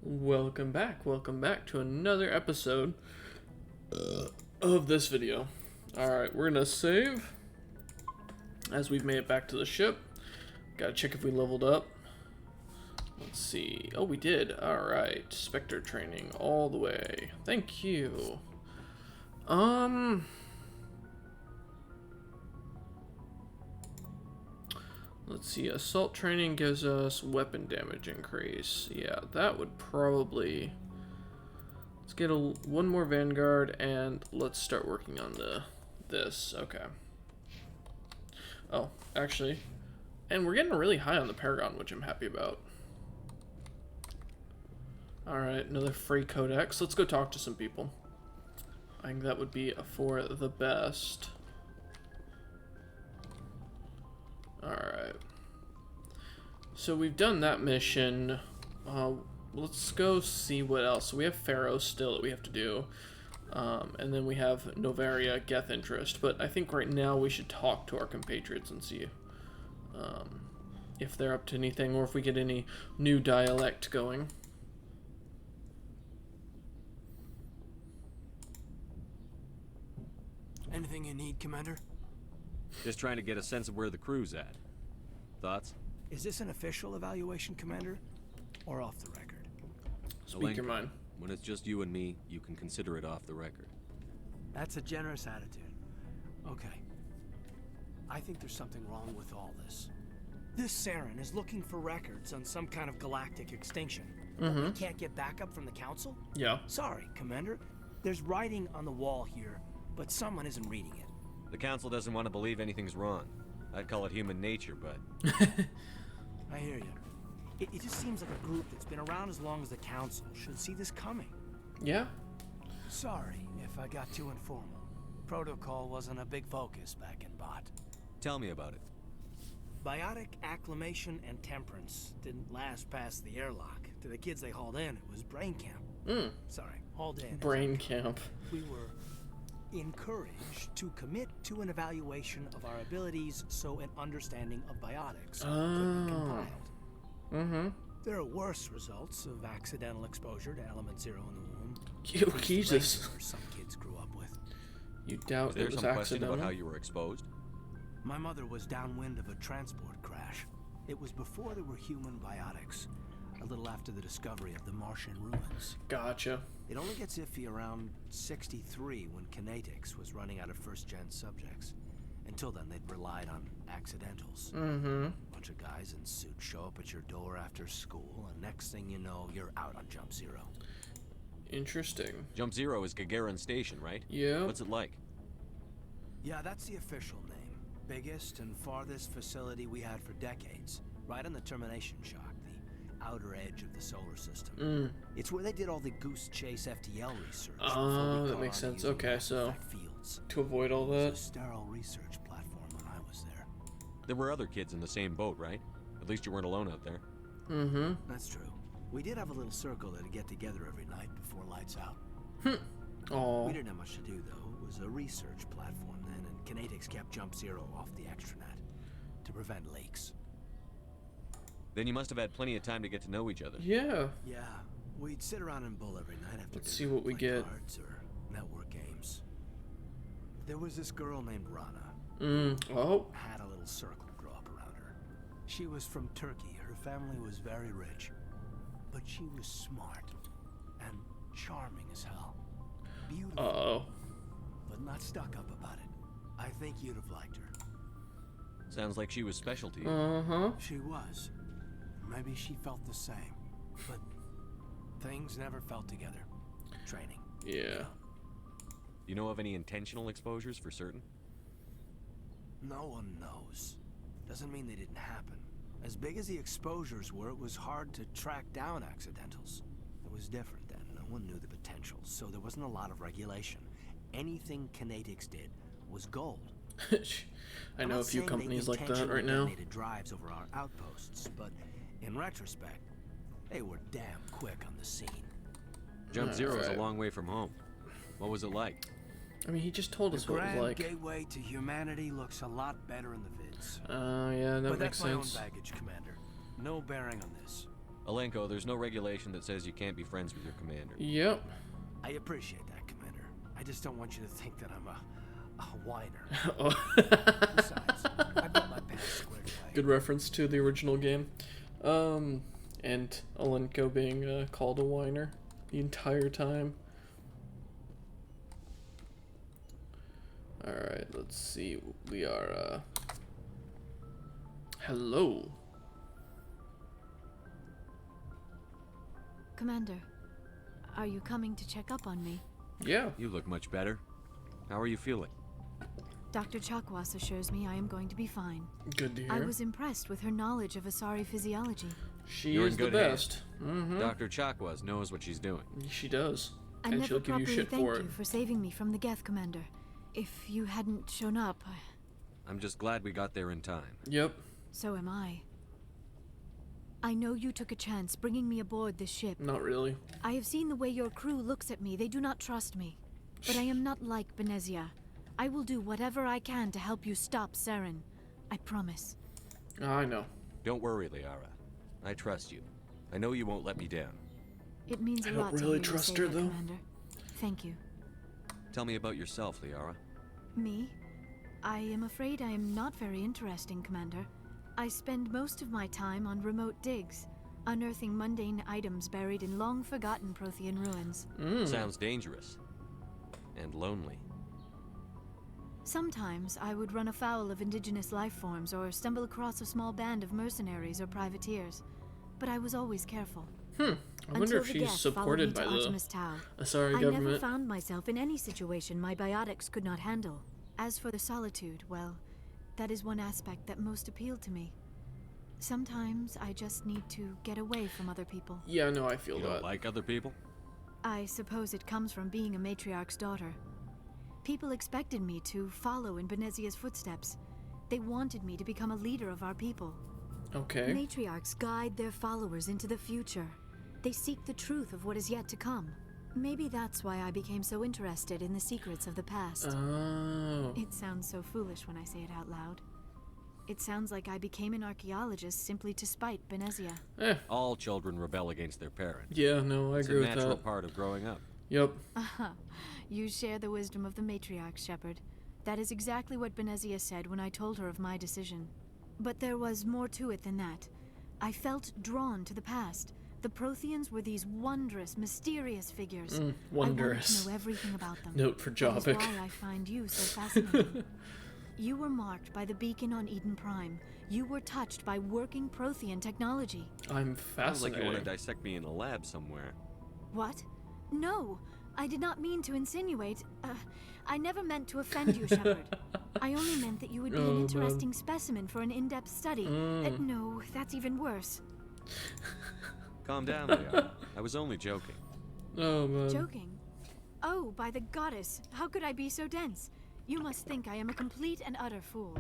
Welcome back to another episode of this video. Alright, we're gonna save as we've made it back to the ship. Gotta check if we leveled up. Let's see. Oh, we did. Alright, Spectre training all the way. Thank you. Let's see, assault training gives us weapon damage increase. Yeah, that would probably... Let's get one more Vanguard, and let's start working on this. Okay. Oh, actually... And we're getting really high on the Paragon, which I'm happy about. Alright, another free codex. Let's go talk to some people. I think that would be for the best. Alright. So we've done that mission. Let's go see what else. So we have Pharaoh still that we have to do. And then we have Novaria, Geth Interest. But I think right now we should talk to our compatriots and see if they're up to anything or if we get any new dialect going. Anything you need, Commander? Just trying to get a sense of where the crew's at. Thoughts? Is this an official evaluation, Commander? Or off the record? Speak your mind. When it's just you and me, you can consider it off the record. That's a generous attitude. Okay. I think there's something wrong with all this. This Saren is looking for records on some kind of galactic extinction. We can't get backup from the Council? Yeah. Sorry, Commander. There's writing on the wall here, but someone isn't reading it. The Council doesn't want to believe anything's wrong. I'd call it human nature, but... I hear you. It just seems like a group that's been around as long as the Council should see this coming. Yeah? Sorry if I got too informal. Protocol wasn't a big focus back in Bot. Tell me about it. Biotic acclimation and temperance didn't last past the airlock. To the kids they hauled in, it was brain camp. Sorry, hauled in. Brain camp. We were encouraged to commit to an evaluation of our abilities so an understanding of biotics could be compiled. There are worse results of accidental exposure to element zero in the womb. Jesus. Some kids grew up with. You doubt Was there it was some question accidental? about how you were exposed? My mother was downwind of a transport crash. It was before there were human biotics, a little after the discovery of the Martian ruins. Gotcha. It only gets iffy around 63 when Kinetics was running out of first-gen subjects. Until then, they'd relied on accidentals. A bunch of guys in suits show up at your door after school, and next thing you know, you're out on Jump Zero. Interesting. Jump Zero is Gagarin Station, right? Yeah. What's it like? Yeah, that's the official name. Biggest and farthest facility we had for decades. Right on the termination shock, the outer edge of the solar system. It's where they did all the Goose Chase FTL research. Oh, that makes sense. Okay, so fields. to avoid all It that. was a sterile research platform when I was there. There were other kids in the same boat, right? At least you weren't alone out there. That's true. We did have a little circle that'd get together every night before lights out. Oh. We didn't have much to do, though. It was a research platform then, and Kinetics kept Jump Zero off the extranet to prevent leaks. Then you must have had plenty of time to get to know each other. Yeah. Yeah, we'd sit around and bull every night after Let's dinner, see what we play get. cards or network games. There was this girl named Rana. Oh. Had a little circle grow up around her. She was from Turkey. Her family was very rich. But she was smart and charming as hell. Beautiful, Uh-oh. but not stuck up about it. I think you'd have liked her. Sounds like she was special to you. Uh-huh. She was. Maybe she felt the same. But things never felt together. Training. Yeah. You know of any intentional exposures for certain? No one knows. Doesn't mean they didn't happen. As big as the exposures were, it was hard to track down accidentals. It was different then. No one knew the potential, so there wasn't a lot of regulation. Anything Kinetics did was gold. I know a few companies like that right now. Drives over our outposts, but in retrospect, they were damn quick on the scene. Jump Zero is a Alright. long way from home. What was it like? I mean, he just told us The what it Grand was like. Gateway to humanity looks a lot better in the vids. Oh, yeah, that But makes that's my sense. own baggage, Commander. No bearing on this. Alenko, there's no regulation that says you can't be friends with your commander. Yep. I appreciate that, Commander. I just don't want you to think that I'm a whiner. Oh. Besides, I've got my pants squared away. Good reference to the original game. And Alenko being called a whiner the entire time. Alright, let's see. We are, hello. Commander, are you coming to check up on me? Yeah. You look much better. How are you feeling? Dr. Chakwas assures me I am going to be fine. Good to hear. I was impressed with her knowledge of Asari physiology. She You're is in the good hands. best. Mm-hmm. Dr. Chakwas knows what she's doing. She does. I And never she'll give you properly shit thanked for it. you for saving me from the Geth, Commander. If you hadn't shown up, I'm just glad we got there in time. Yep. so am I. I know you took a chance bringing me aboard this ship. Not really. I have seen the way your crew looks at me. They do not trust me. But I am not like Benezia. I will do whatever I can to help you stop Saren. I promise. I know. Don't worry, Liara. I trust you. I know you won't let me down. It means a I don't lot to really hear you trust say her, that, though. Commander. Thank you. Tell me about yourself, Liara. Me? I am afraid I am not very interesting, Commander. I spend most of my time on remote digs, unearthing mundane items buried in long-forgotten Prothean ruins. Sounds dangerous. And lonely. Sometimes I would run afoul of indigenous life forms or stumble across a small band of mercenaries or privateers. But I was always careful. I wonder Until if the she's Geth followed supported me by to the Artemis Tau. Asari I never government. found myself in any situation my biotics could not handle. As for the solitude, well, that is one aspect that most appealed to me. Sometimes I just need to get away from other people. Yeah, no, I feel You that. don't like other people? I suppose it comes from being a matriarch's daughter. People expected me to follow in Benezia's footsteps. They wanted me to become a leader of our people. Okay. Matriarchs guide their followers into the future. They seek the truth of what is yet to come. Maybe that's why I became so interested in the secrets of the past. Oh. It sounds so foolish when I say it out loud. It sounds like I became an archaeologist simply to spite Benezia. All children rebel against their parents. Yeah, no, I It's a agree with natural that. part of growing up. Yep. Aha. You share the wisdom of the matriarch, Shepard. That is exactly what Benezia said when I told her of my decision. But there was more to it than that. I felt drawn to the past. The Protheans were these wondrous, mysterious figures. Wondrous. I wanted to know everything about them. Note for That is Jobbik. why I find you so fascinating. You were marked by the beacon on Eden Prime. You were touched by working Prothean technology. I'm Sounds like you want to fascinated. dissect me in a lab somewhere. What? No, I did not mean to insinuate. I never meant to offend you, Shepard. I only meant that you would be Oh, an man. interesting specimen for an in-depth study. No, that's even worse. Calm down, Liara. I was only joking. Oh, man. Joking? Oh, by the goddess, how could I be so dense? You must think I am a complete and utter fool.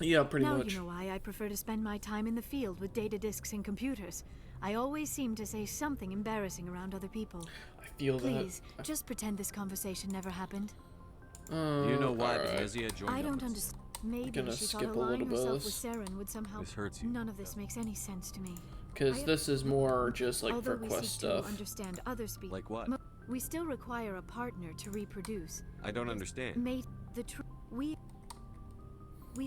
Yeah, pretty Now much. you know why I prefer to spend my time in the field with data disks and computers. I always seem to say something embarrassing around other people. I feel Please, that. just pretend this conversation never happened. Do you know why alright. Benezia joined I don't us? understand. Maybe Gonna she thought skip a aligning little bit of herself with this. Saren would somehow. This hurts you. None of this makes any sense to me. Because this is more just like Although for we quest seek stuff. to understand other species, Like what? we still require a partner to reproduce. I don't understand. Mate, we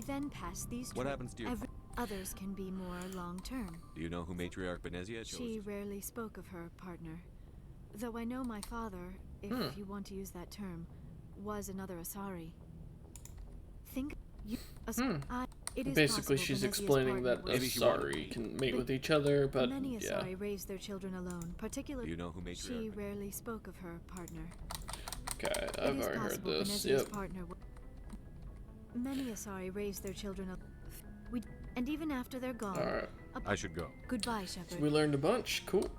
then pass these. What tra- happens to you? Others can be more long-term. Do you know who Matriarch Benezia chose? She rarely spoke of her partner, though I know my father, if you want to use that term, was another Asari. Think you. It is Basically, possible she's Benezia's explaining partner that was- Maybe she wanted Asari me. can mate But with each other, but Many yeah. Asari raise their children alone, Do particularly. you know who She Matriarch? rarely spoke of her partner. Okay, It I've is already heard possible this. Benezia's Yep. partner. Many Asari raise their children. And even after they're gone. Alright. I should go. Goodbye, Shepard. We learned a bunch. Cool.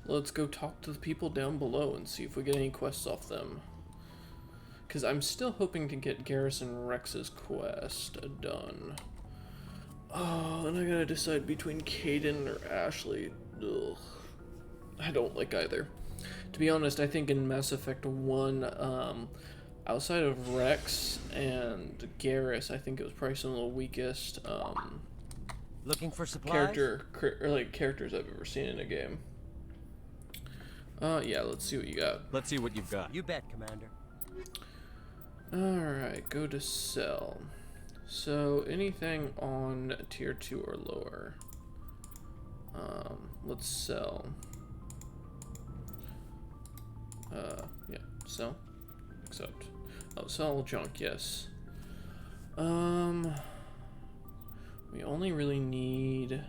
Let's go talk to the people down below and see if we get any quests off them. Because I'm still hoping to get Garrison Rex's quest done. Oh, and I gotta decide between Caden or Ashley. Ugh. I don't like either. To be honest, I think in Mass Effect 1, outside of Rex and Garrus, I think it was probably some of the weakest Looking for supplies? characters I've ever seen in a game. Yeah, let's see what you got. Let's see what you've got. You bet, Commander. Alright, go to sell. So, anything on tier 2 or lower. Let's sell. Yeah, sell. Accept. Oh, sell junk, yes. We only really need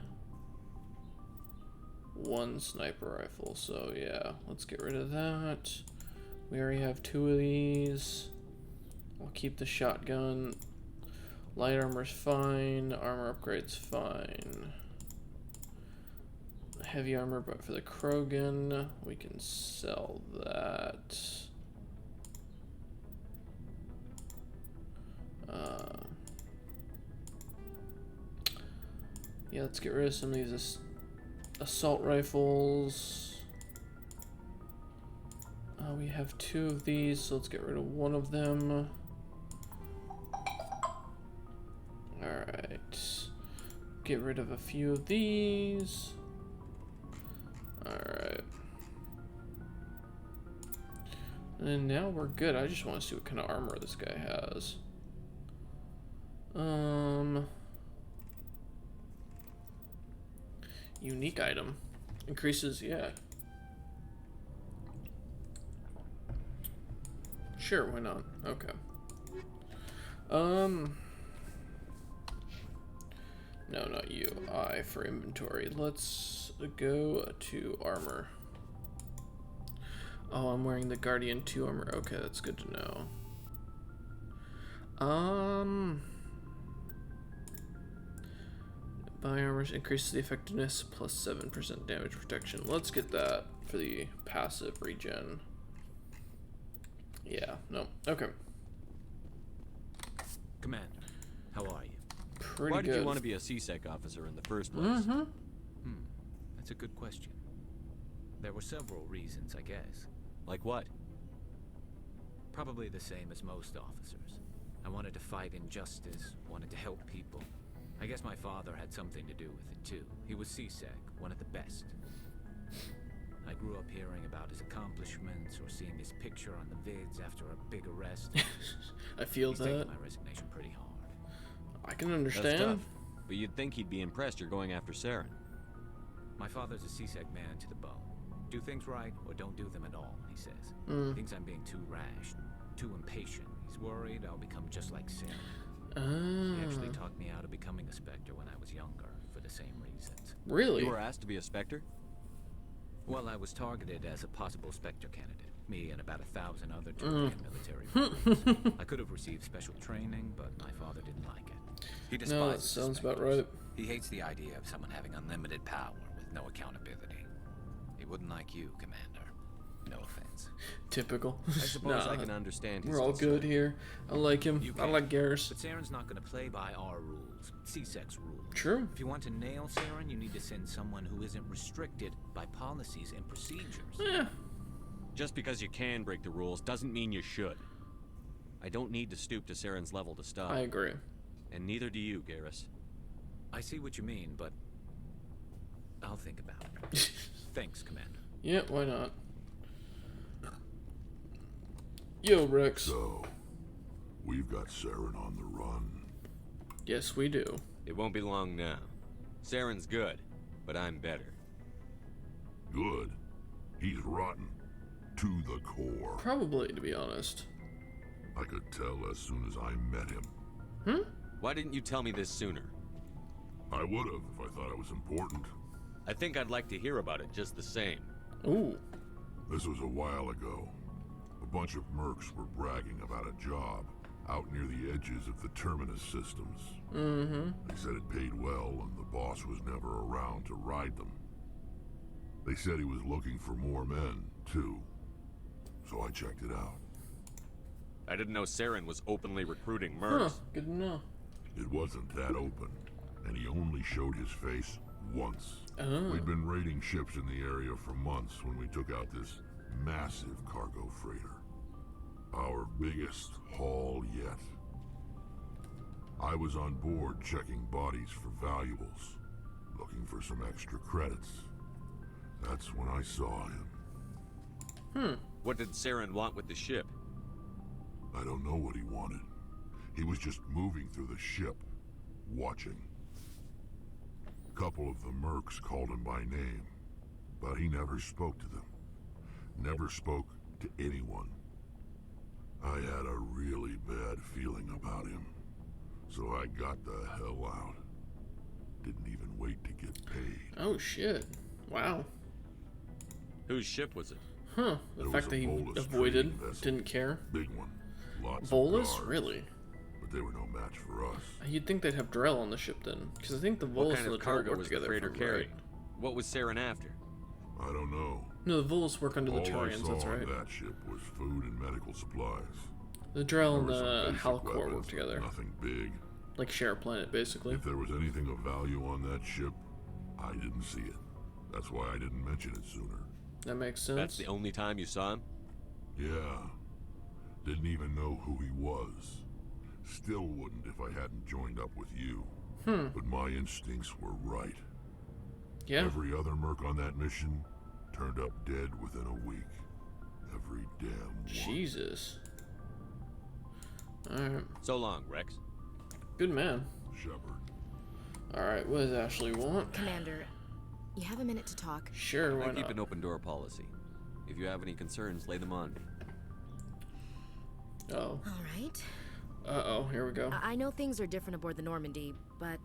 one sniper rifle, so yeah, let's get rid of that. We already have 2 of these. I'll keep the shotgun. Light armor's fine. Armor upgrade's fine. Heavy armor, but for the Krogan, we can sell that. Yeah, let's get rid of some of these assault rifles. We have 2 of these, so let's get rid of one of them. Alright. Get rid of a few of these. Alright. And now we're good. I just want to see what kind of armor this guy has. Unique item. Increases, yeah. Sure, why not? Okay. No, not you. I for inventory. Let's go to armor. Oh, I'm wearing the Guardian 2 armor. Okay, that's good to know. Buy armor increases the effectiveness plus 7% damage protection. Let's get that for the passive regen. Yeah, no. Okay. Commander, how are you? Pretty Why good. did you want to be a CSEC officer in the first place? That's a good question. There were several reasons, I guess. Like what? Probably the same as most officers. I wanted to fight injustice, wanted to help people. I guess my father had something to do with it too. He was CSEC, one of the best. I grew up hearing about his accomplishments or seeing his picture on the vids after a big arrest. I feel He's that. taken my resignation pretty hard. I can That's understand. tough. But you'd think he'd be impressed you're going after Saren. My father's a CSEC man to the bone. Do things right or don't do them at all, he says. Thinks I'm being too rash, too impatient. He's worried I'll become just like Saren. He actually talked me out of becoming a Spectre when I was younger, for the same reasons. Really? You were asked to be a Spectre? Well, I was targeted as a possible Spectre candidate. Me and about 1,000 other Turian military Marines. I could have received special training, but my father didn't like it. He No, despises that sounds about Spectres. right. He hates the idea of someone having unlimited power with no accountability. He wouldn't like you, Commander. No offense. Typical. I suppose Nah, I can understand his we're all good concern. here. I like him. You I can. like Garrus. But Saren's not going to play by our rules, CSEC's rules. True. If you want to nail Saren, you need to send someone who isn't restricted by policies and procedures. Yeah. Just because you can break the rules doesn't mean you should. I don't need to stoop to Saren's level to stop. I agree. And neither do you, Garrus. I see what you mean, but I'll think about it. Thanks, Commander. Yeah, why not? Yo, Rex. So, we've got Saren on the run. Yes, we do. It won't be long now. Saren's good, but I'm better. Good. He's rotten. To the core. Probably, to be honest. I could tell as soon as I met him. Why didn't you tell me this sooner? I would have if I thought it was important. I think I'd like to hear about it just the same. Ooh. This was a while ago. A bunch of mercs were bragging about a job out near the edges of the Terminus systems. They said it paid well and the boss was never around to ride them. They said he was looking for more men, too. So I checked it out. I didn't know Saren was openly recruiting Huh. mercs. Good to know. It wasn't that open, and he only showed his face once. Oh. We'd been raiding ships in the area for months when we took out this massive cargo freighter. Our biggest haul yet. I was on board checking bodies for valuables. looking for some extra credits. That's when I saw him. What did Saren want with the ship? I don't know what he wanted. He was just moving through the ship, watching. A couple of the mercs called him by name, but he never spoke to them. Never spoke to anyone. I had a really bad feeling about him, so I got the hell out. Didn't even wait to get paid. Oh shit. Wow. Whose ship was it? Huh. The There fact was that a he Volus avoided, trading vessel. didn't care. Big one. Lots Volus? of guards, Really? but they were no match for us. You'd think they'd have Drell on the ship then, because I think the What Volus kind and of the Turret cargo work was the together. freighter if I'm right. carrying? What was Saren after? I don't know. No, the Volus work under the All I Turians, saw that's on right. that ship was food and medical supplies. The Drell and There were some the basic Halcor weapons, work together. Nothing big. Like share a planet, basically. If there was anything of value on that ship, I didn't see it. That's why I didn't mention it sooner. That makes sense. That's the only time you saw him? Yeah. Didn't even know who he was. Still wouldn't if I hadn't joined up with you. But my instincts were right. Yeah. Every other merc on that mission turned up dead within a week. Every damn one. Jesus. Alright. So long, Rex. Good man. Shepard. Alright, what does Ashley want? Commander, you have a minute to talk? Sure, why I keep not? an open door policy. If you have any concerns, lay them on me. Oh. All right. Uh-oh, here we go. I know things are different aboard the Normandy, but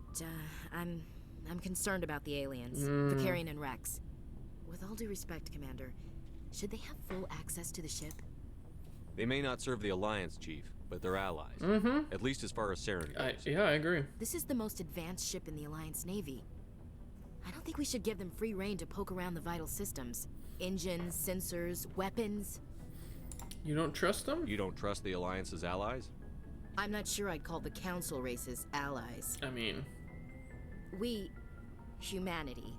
I'm concerned about the aliens, Vicarian and Rex. With all due respect, Commander, should they have full access to the ship? They may not serve the Alliance, Chief, but they're allies. At least as far as Saren goes. Yeah, I agree. This is the most advanced ship in the Alliance Navy. I don't think we should give them free rein to poke around the vital systems. Engines, sensors, weapons. You don't trust them? You don't trust the Alliance's allies? I'm not sure I'd call the Council races allies. I mean, We, humanity,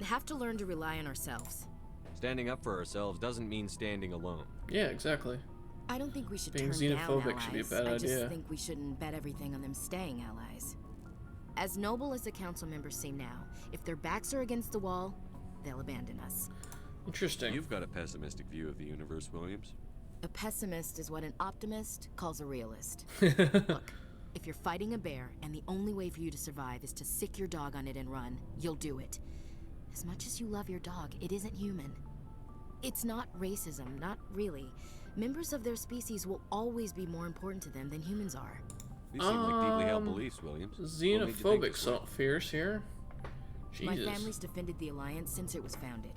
have to learn to rely on ourselves. Standing up for ourselves doesn't mean standing alone. yeah, exactly. I don't think we should Being turn down xenophobic allies. should be a bad I idea. just think we shouldn't bet everything on them staying allies. As noble as the council members seem now, if their backs are against the wall, they'll abandon us. Interesting. You've got a pessimistic view of the universe, Williams. A pessimist is what an optimist calls a realist. Look, if you're fighting a bear and the only way for you to survive is to sick your dog on it and run, you'll do it. As much as you love your dog, it isn't human. It's not racism, not really. Members of their species will always be more important to them than humans are. These seem like deeply held beliefs, Williams. What made you think Xenophobic this way? fierce here. My Jesus. family's defended the Alliance since it was founded.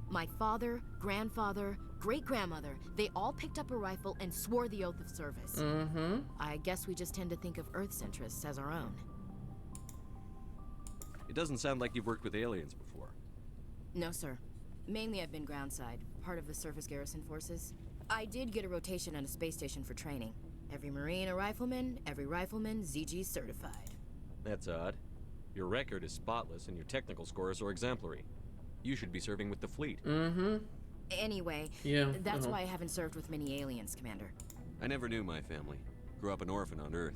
My father, grandfather, great-grandmother, they all picked up a rifle and swore the oath of service. Mm-hmm. I guess we just tend to think of Earth's interests as our own. It doesn't sound like you've worked with aliens before. No, sir. Mainly I've been groundside, part of the surface garrison forces. I did get a rotation on a space station for training. Every Marine a rifleman, every rifleman ZG certified. That's odd. Your record is spotless and your technical scores are exemplary. You should be serving with the fleet. Mm-hmm. Anyway, Yeah. that's why I haven't served with many aliens, Commander. I never knew my family. Grew up an orphan on Earth.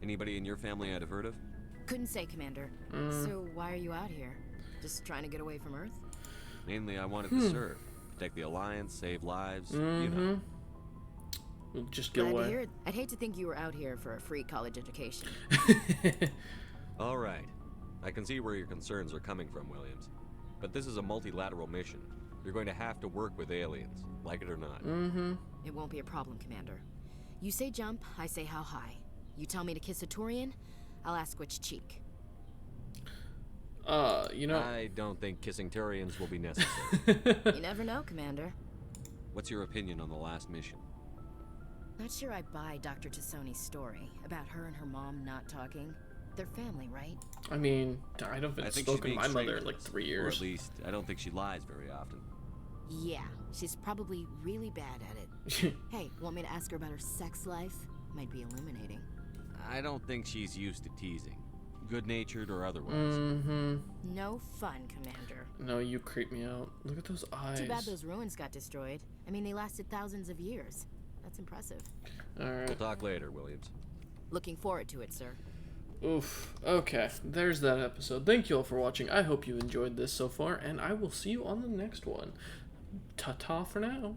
Anybody in your family I'd have heard of? Couldn't say, Commander. So why are you out here? Just trying to get away from Earth? Mainly I wanted to serve. Protect the Alliance, save lives, you know. We'll just get Glad to away. hear it. I'd hate to think you were out here for a free college education. All right. I can see where your concerns are coming from, Williams. But this is a multilateral mission. You're going to have to work with aliens, like it or not. It won't be a problem, Commander. You say jump, I say how high. You tell me to kiss a Turian, I'll ask which cheek. You know. I don't think kissing Turians will be necessary. You never know, Commander. What's your opinion on the last mission? Not sure I buy Dr. Tassoni's story about her and her mom not talking. They're family, right? I mean, I haven't I think she's spoken to being my straight mother in with like us. 3 Or years. at least, I don't think she lies very often. Yeah, she's probably really bad at it. Hey, want me to ask her about her sex life? Might be illuminating. I don't think she's used to teasing. Good-natured or otherwise. Mm-hmm. No fun, Commander. No, you creep me out. Look at those eyes. Too bad those ruins got destroyed. I mean, they lasted thousands of years. That's impressive. Alright. We'll talk later, Williams. Looking forward to it, sir. Oof. Okay, there's that episode. Thank you all for watching. I hope you enjoyed this so far, and I will see you on the next one. Ta-ta for now.